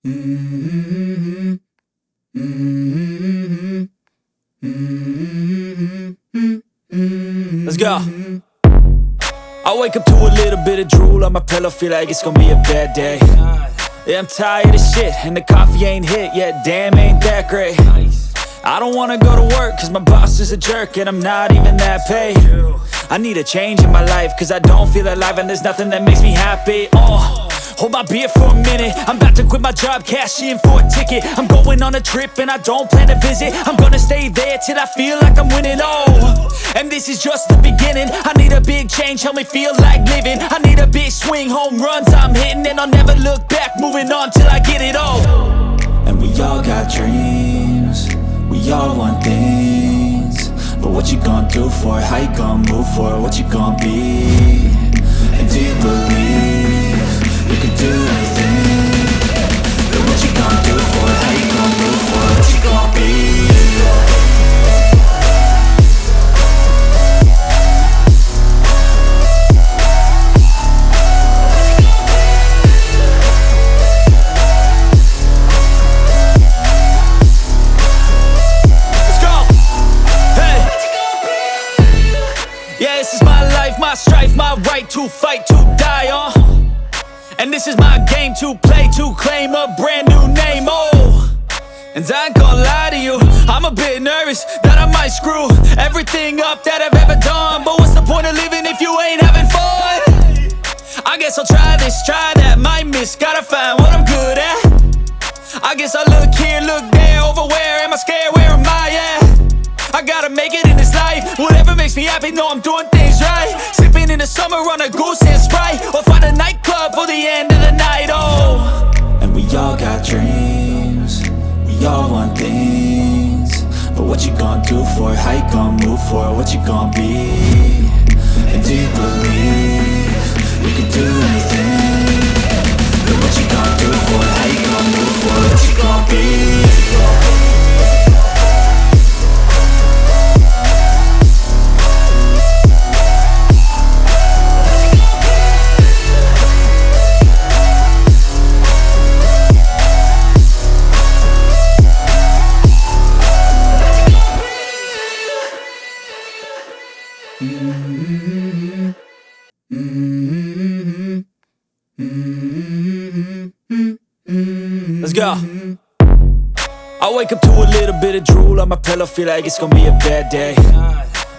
Mm-hmm. Mm-hmm. Mm-hmm. Let's go. I wake up to a little bit of drool on my pillow, feel like it's gonna be a bad day. Yeah, I'm tired of shit, and the coffee ain't hit yet, damn, ain't that great. I don't wanna go to work, cause my boss is a jerk, and I'm not even that paid. I need a change in my life, cause I don't feel alive, and there's nothing that makes me happy. Hold my beer for a minute, I'm about to quit my job, cash in for a ticket. I'm going on a trip and I don't plan to visit. I'm gonna stay there till I feel like I'm winning, and this is just the beginning. I need a big change, help me feel like living. I need a big swing, home runs I'm hitting, and I'll never look back, moving on till I get it all. And we all got dreams, we all want things, but what you gonna do for it? How you gonna move for it? What you gonna be? And do you believe you can do anything? But what you gonna do for it? How you gonna move for it? What you gonna be? Yeah, this is my life, my strife, my right to fight, to die on. And this is my game to play, to claim a brand new name, And I ain't gonna lie to you, I'm a bit nervous that I might screw everything up that I've ever done. But what's the point of living if you ain't having fun? I guess I'll try this, try that, might miss, gotta find what I'm good at. I guess I look here, look there, over where am I scared, where am I at? I gotta make it in this life, whatever makes me happy, know I'm doing things right. Sipping in the summer on a goose and Sprite, or find a nightclub for the end of the night, And we all got dreams, we all want things, but what you gonna do for it? How you gonna move for it? What you gonna be? And do you believe you can do anything? But what you gonna do for it? How you gonna move for it? What you gonna be? Let's go. I wake up to a little bit of drool on my pillow, feel like it's gonna be a bad day.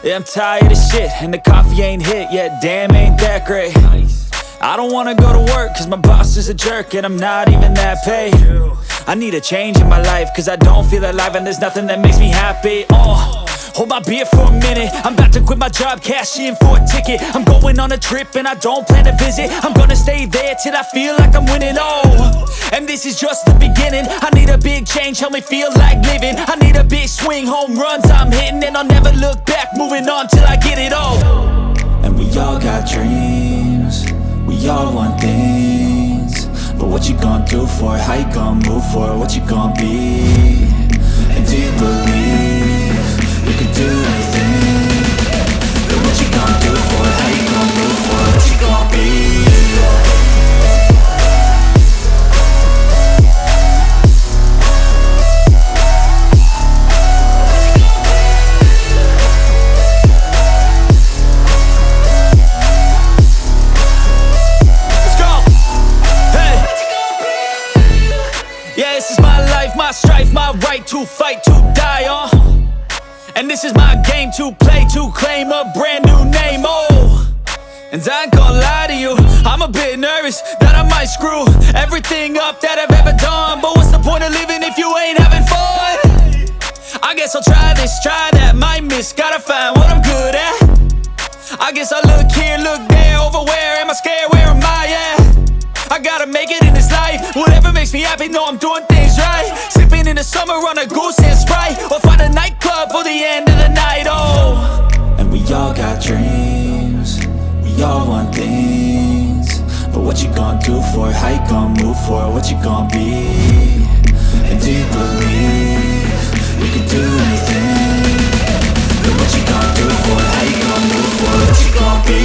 Yeah, I'm tired of shit, and the coffee ain't hit yet, damn, ain't that great. I don't wanna go to work, cause my boss is a jerk, and I'm not even that paid. I need a change in my life, cause I don't feel alive, and there's nothing that makes me happy. Hold my beer for a minute, I'm about to quit my job, cash in for a ticket. I'm going on a trip and I don't plan to visit. I'm gonna stay there till I feel like I'm winning, and this is just the beginning. I need a big change, help me feel like living. I need a big swing, home runs I'm hitting, and I'll never look back, moving on till I get it all. And we all got dreams, we all want things, but what you gonna do for it? How you gonna move for it? What you gonna be? And do you believe you can do anything? But what you gonna do for it? How you gonna move for it? What you gonna be? Let's go. Hey. Yeah, this is my life, my strife, my right to fight, to die on. And this is my game to play, to claim a brand new name, And I ain't gonna lie to you, I'm a bit nervous that I might screw everything up that I've ever done. But what's the point of living if you ain't having fun? I guess I'll try this, try that, might miss, gotta find what I'm good at. I guess I look here, look there, over where am I scared, where am I at? I gotta make it in this life, whatever makes me happy, know I'm doing things right. Sipping in the summer on a goose and Sprite, or find a nightclub for the end of the night, And we all got dreams, we all want things, but what you gonna do for it? How you gonna move for it? What you gonna be? And do you believe you can do anything? But what you gonna do for it? How you gonna move for it? What you gonna be?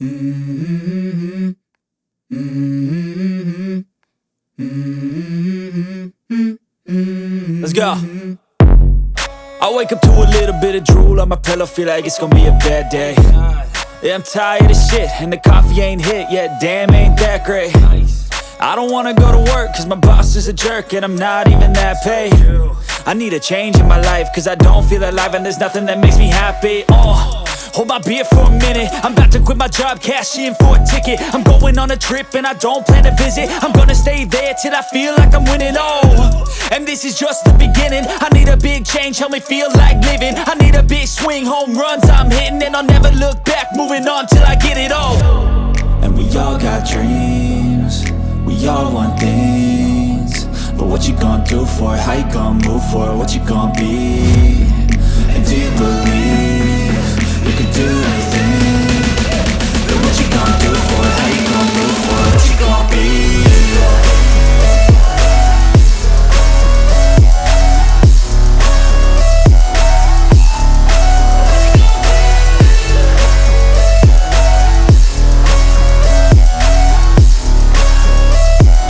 Mm-hmm. Mm-hmm. Mm-hmm. Let's go. I wake up to a little bit of drool on my pillow, feel like it's gonna be a bad day. Yeah, I'm tired of shit, and the coffee ain't hit yet, damn, ain't that great. I don't wanna go to work, cause my boss is a jerk, and I'm not even that paid. I need a change in my life, cause I don't feel alive, and there's nothing that makes me happy. Hold my beer for a minute, I'm about to quit my job, cash in for a ticket. I'm going on a trip and I don't plan to visit. I'm gonna stay there till I feel like I'm winning, and this is just the beginning. I need a big change, help me feel like living. I need a big swing, home runs I'm hitting, and I'll never look back, moving on till I get it all. And we all got dreams, we all want things, but what you gonna do for it? How you gonna move for it? What you gonna be? And do you believe you can do anything? But what you gonna do for it? How you gonna move for it? What you gonna be?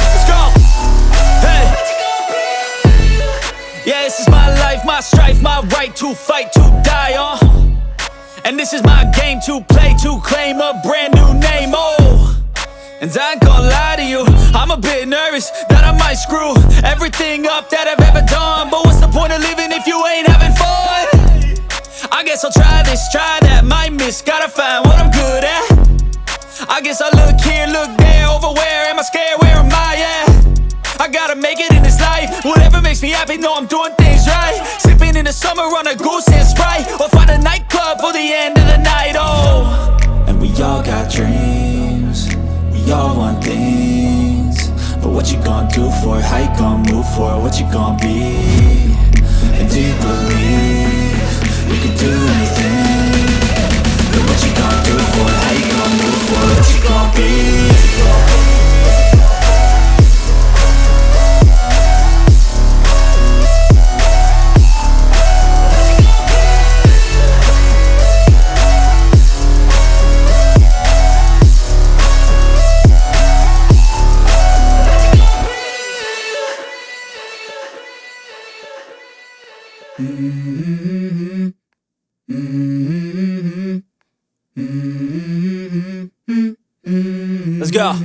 Let's go! Hey! Yeah, this is my life, my strife, my right to fight, to die, and this is my game to play, to claim a brand new name, and I ain't gonna lie to you, I'm a bit nervous that I might screw everything up that I've ever done. But what's the point of living if you ain't having fun? I guess I'll try this, try that, might miss, gotta find what I'm good at. I guess I look here, look there, over where am I scared, where am I at? I gotta make it in this life, whatever makes me happy, know I'm doing things right. Sipping in the summer on a goose and Sprite, or find a nightclub for the end of the night, and we all got dreams, we all want things, but what you gonna do for it? How you gonna move for it? What you gonna be? And do you believe you can do anything? But what you gonna do for it? How you gonna move for it? What you gonna be? Mm-hmm. Mm-hmm. Mm-hmm. Let's go.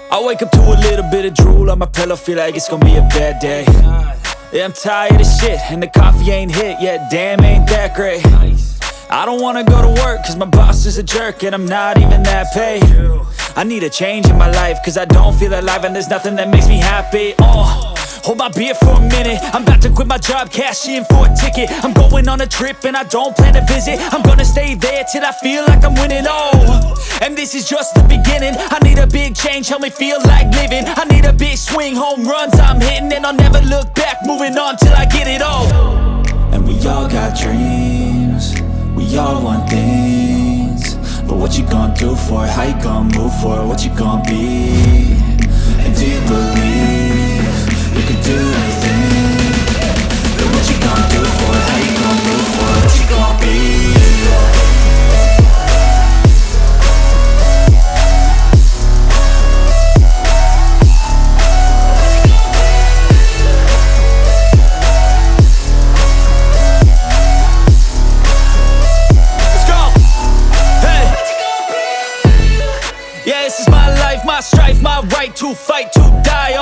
I wake up to a little bit of drool on my pillow, feel like it's gonna be a bad day. Yeah, I'm tired of shit, and the coffee ain't hit yet, damn, ain't that great. I don't wanna go to work, cause my boss is a jerk, and I'm not even that paid. I need a change in my life, cause I don't feel alive, and there's nothing that makes me happy. Hold my beer for a minute, I'm about to quit my job, cash in for a ticket. I'm going on a trip and I don't plan to visit. I'm gonna stay there till I feel like I'm winning, and this is just the beginning. I need a big change, help me feel like living. I need a big swing, home runs I'm hitting, and I'll never look back, moving on till I get it all. And we all got dreams, we all want things, but what you gonna do for it? How you gonna move for it? What you gonna be? And do you believe you can do anything? But what you gonna do for it? How you gonna move for it? What you gonna be? Let's go! Hey! Yeah, this is my life, my strife, my right to fight, to die,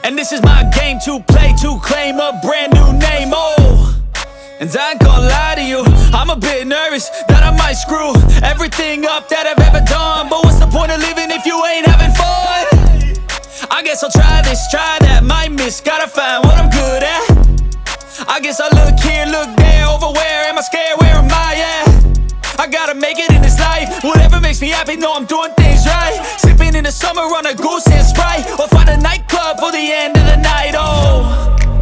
and this is my game to play, to claim a brand new name, and I ain't gonna lie to you, I'm a bit nervous that I might screw everything up that I've ever done. But what's the point of living if you ain't having fun? I guess I'll try this, try that, might miss, gotta find what I'm good at. I guess I look here, look there, over where am I scared, where am I at? I gotta make it in this life, whatever makes me happy, know I'm doing things right. Sipping in the summer on a goose and Sprite, or find a nightclub for the end of the night,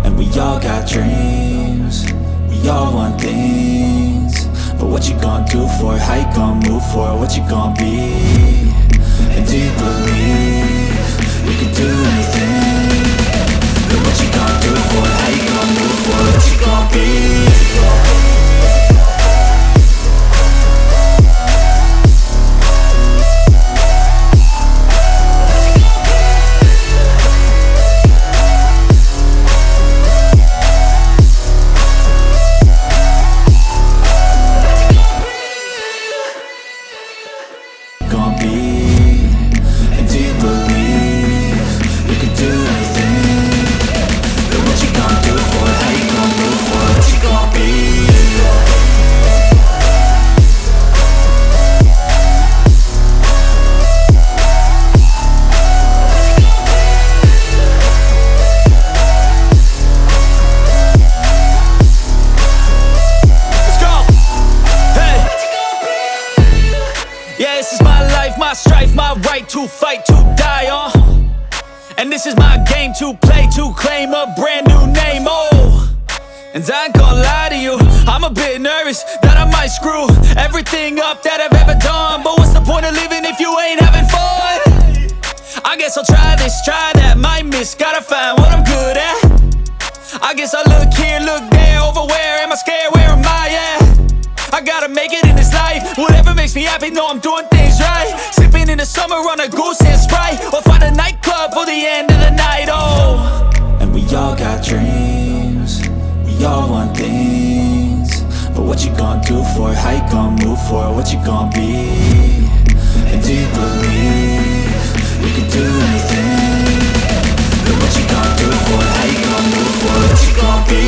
and we all got dreams, we all want things, but what you gonna do for it? How you gonna move for it? What you gonna be? And do you believe you can do anything? But what you gonna do for it? How you gonna move for it? What you gonna be? my strife, my right to fight, to die on. And this is my game to play, to claim a brand new name, oh. And I ain't gonna lie to you, I'm a bit nervous that I might screw everything up that I've ever done. But what's the point of living if you ain't having fun? I guess I'll try this, try that, might miss, gotta find what I'm good at. I guess I look here, look there, over where am I scared, where am I at? I gotta make it in this life, whatever makes me happy, know I'm doing things right. Sipping in the summer on a goose and Sprite, or find a nightclub for the end of the night, oh. And we all got dreams, we all want things, but what you gonna do for it, how you gonna move for it, what you gonna be? And do you believe you can do anything? But what you gonna do for it, how you gonna move for it, what you gonna be?